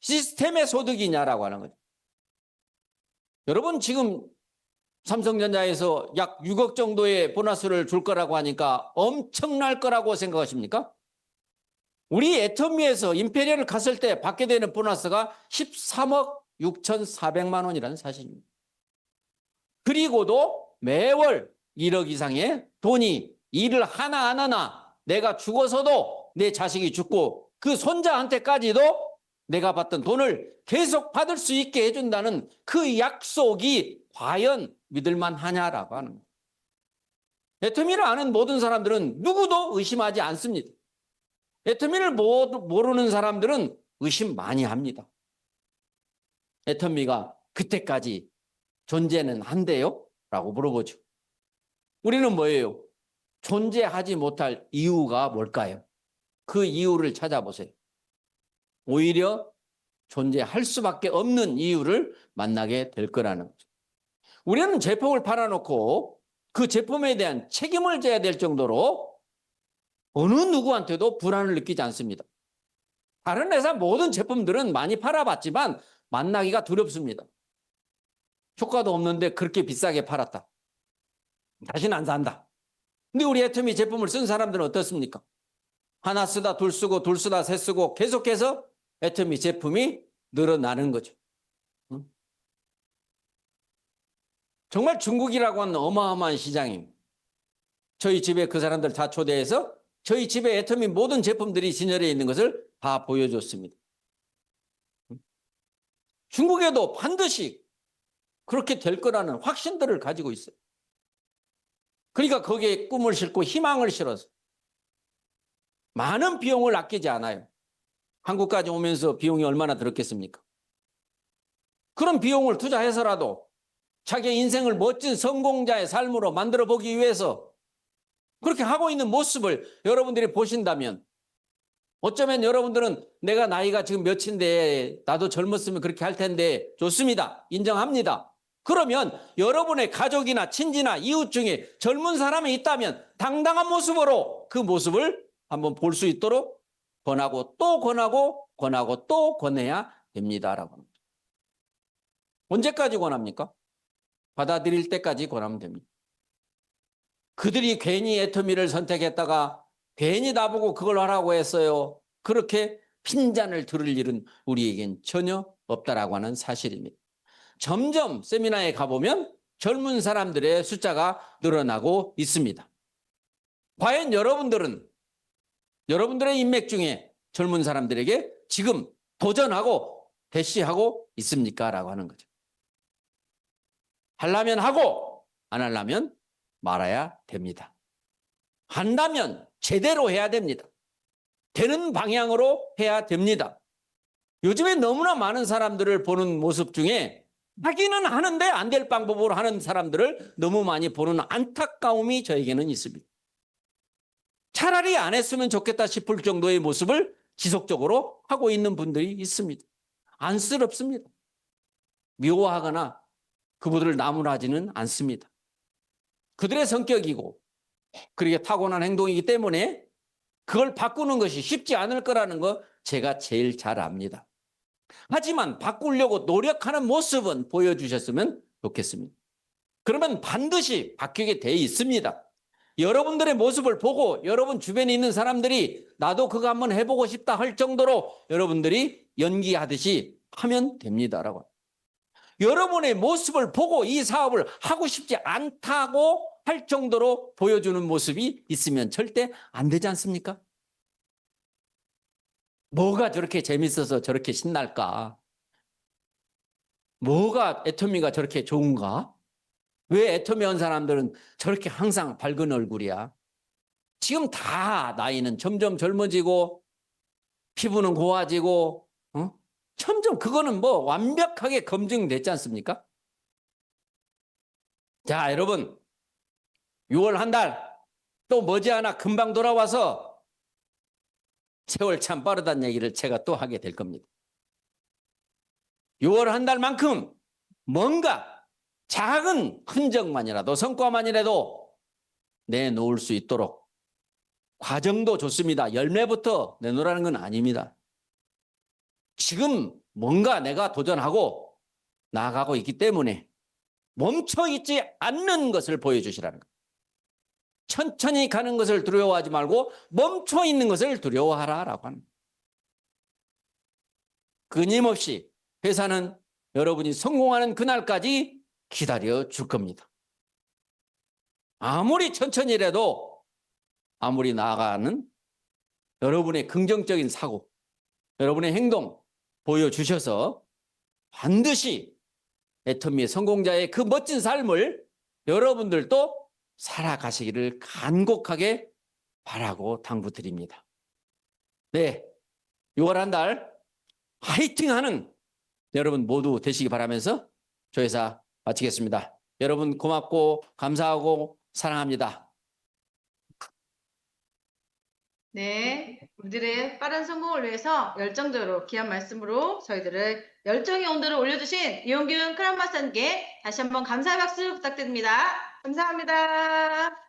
시스템의 소득이냐라고 하는 거죠. 여러분 지금 삼성전자에서 약 6억 정도의 보너스를 줄 거라고 하니까 엄청날 거라고 생각하십니까? 우리 애터미에서 임페리얼을 갔을 때 받게 되는 보너스가 13억 6,400만 원이라는 사실입니다. 그리고도 매월 1억 이상의 돈이 일을 하나 안 하나 내가 죽어서도 내 자식이 죽고 그 손자한테까지도 내가 받던 돈을 계속 받을 수 있게 해준다는 그 약속이 과연 믿을만 하냐라고 하는 거예요. 애터미를 아는 모든 사람들은 누구도 의심하지 않습니다. 애터미를 모르는 사람들은 의심 많이 합니다. 애터미가 그때까지 존재는 한대요? 라고 물어보죠. 우리는 뭐예요? 존재하지 못할 이유가 뭘까요? 그 이유를 찾아보세요. 오히려 존재할 수밖에 없는 이유를 만나게 될 거라는 거죠. 우리는 제품을 팔아놓고 그 제품에 대한 책임을 져야 될 정도로 어느 누구한테도 불안을 느끼지 않습니다. 다른 회사 모든 제품들은 많이 팔아봤지만 만나기가 두렵습니다. 효과도 없는데 그렇게 비싸게 팔았다. 다시는 안 산다. 근데 우리 애터미 제품을 쓴 사람들은 어떻습니까? 하나 쓰다 둘 쓰고 둘 쓰다 셋 쓰고 계속해서 애터미 제품이 늘어나는 거죠. 정말 중국이라고 하는 어마어마한 시장입니다. 저희 집에 그 사람들 다 초대해서 저희 집에 애터미 모든 제품들이 진열해 있는 것을 다 보여줬습니다. 중국에도 반드시 그렇게 될 거라는 확신들을 가지고 있어요. 그러니까 거기에 꿈을 싣고 희망을 실어서 많은 비용을 아끼지 않아요. 한국까지 오면서 비용이 얼마나 들었겠습니까? 그런 비용을 투자해서라도 자기 인생을 멋진 성공자의 삶으로 만들어 보기 위해서 그렇게 하고 있는 모습을 여러분들이 보신다면 어쩌면 여러분들은 내가 나이가 지금 몇인데 나도 젊었으면 그렇게 할 텐데 좋습니다. 인정합니다. 그러면 여러분의 가족이나 친지나 이웃 중에 젊은 사람이 있다면 당당한 모습으로 그 모습을 한번 볼 수 있도록 권하고 또 권하고 권하고 또 권해야 됩니다라고 합니다. 언제까지 권합니까? 받아들일 때까지 권하면 됩니다. 그들이 괜히 애터미를 선택했다가 괜히 나보고 그걸 하라고 했어요. 그렇게 핀잔을 들을 일은 우리에겐 전혀 없다라고 하는 사실입니다. 점점 세미나에 가보면 젊은 사람들의 숫자가 늘어나고 있습니다. 과연 여러분들은 여러분들의 인맥 중에 젊은 사람들에게 지금 도전하고 대시하고 있습니까? 라고 하는 거죠. 하려면 하고 안 하려면 말아야 됩니다. 한다면 제대로 해야 됩니다. 되는 방향으로 해야 됩니다. 요즘에 너무나 많은 사람들을 보는 모습 중에 하기는 하는데 안 될 방법으로 하는 사람들을 너무 많이 보는 안타까움이 저에게는 있습니다. 차라리 안 했으면 좋겠다 싶을 정도의 모습을 지속적으로 하고 있는 분들이 있습니다. 안쓰럽습니다. 미워하거나 그분들을 나무라지는 않습니다. 그들의 성격이고 그렇게 타고난 행동이기 때문에 그걸 바꾸는 것이 쉽지 않을 거라는 거 제가 제일 잘 압니다. 하지만 바꾸려고 노력하는 모습은 보여주셨으면 좋겠습니다. 그러면 반드시 바뀌게 돼 있습니다. 여러분들의 모습을 보고 여러분 주변에 있는 사람들이 나도 그거 한번 해보고 싶다 할 정도로 여러분들이 연기하듯이 하면 됩니다라고. 여러분의 모습을 보고 이 사업을 하고 싶지 않다고 할 정도로 보여주는 모습이 있으면 절대 안 되지 않습니까? 뭐가 저렇게 재밌어서 저렇게 신날까? 뭐가 애터미가 저렇게 좋은가? 왜 애터미 한 사람들은 저렇게 항상 밝은 얼굴이야? 지금 다 나이는 점점 젊어지고 피부는 고와지고 점점 그거는 뭐 완벽하게 검증됐지 않습니까? 자, 여러분 6월 한 달 또 머지않아 금방 돌아와서 세월 참 빠르다는 얘기를 제가 또 하게 될 겁니다. 6월 한 달만큼 뭔가 작은 흔적만이라도 성과만이라도 내놓을 수 있도록 과정도 좋습니다. 열매부터 내놓으라는 건 아닙니다. 지금 뭔가 내가 도전하고 나아가고 있기 때문에 멈춰있지 않는 것을 보여주시라는 거예요. 천천히 가는 것을 두려워하지 말고 멈춰있는 것을 두려워하라라고 합니다. 끊임없이 회사는 여러분이 성공하는 그날까지 기다려 줄 겁니다. 아무리 천천히라도 아무리 나아가는 여러분의 긍정적인 사고, 여러분의 행동 보여주셔서 반드시 애터미의 성공자의 그 멋진 삶을 여러분들도 살아가시기를 간곡하게 바라고 당부드립니다. 네, 6월 한 달 화이팅하는 여러분 모두 되시기 바라면서 조회사 마치겠습니다. 여러분 고맙고 감사하고 사랑합니다. 네, 우리들의 빠른 성공을 위해서 열정적으로 귀한 말씀으로 저희들을 열정의 온도를 올려주신 이용균 크라운 마스터님께 다시 한번 감사의 박수 부탁드립니다. 감사합니다.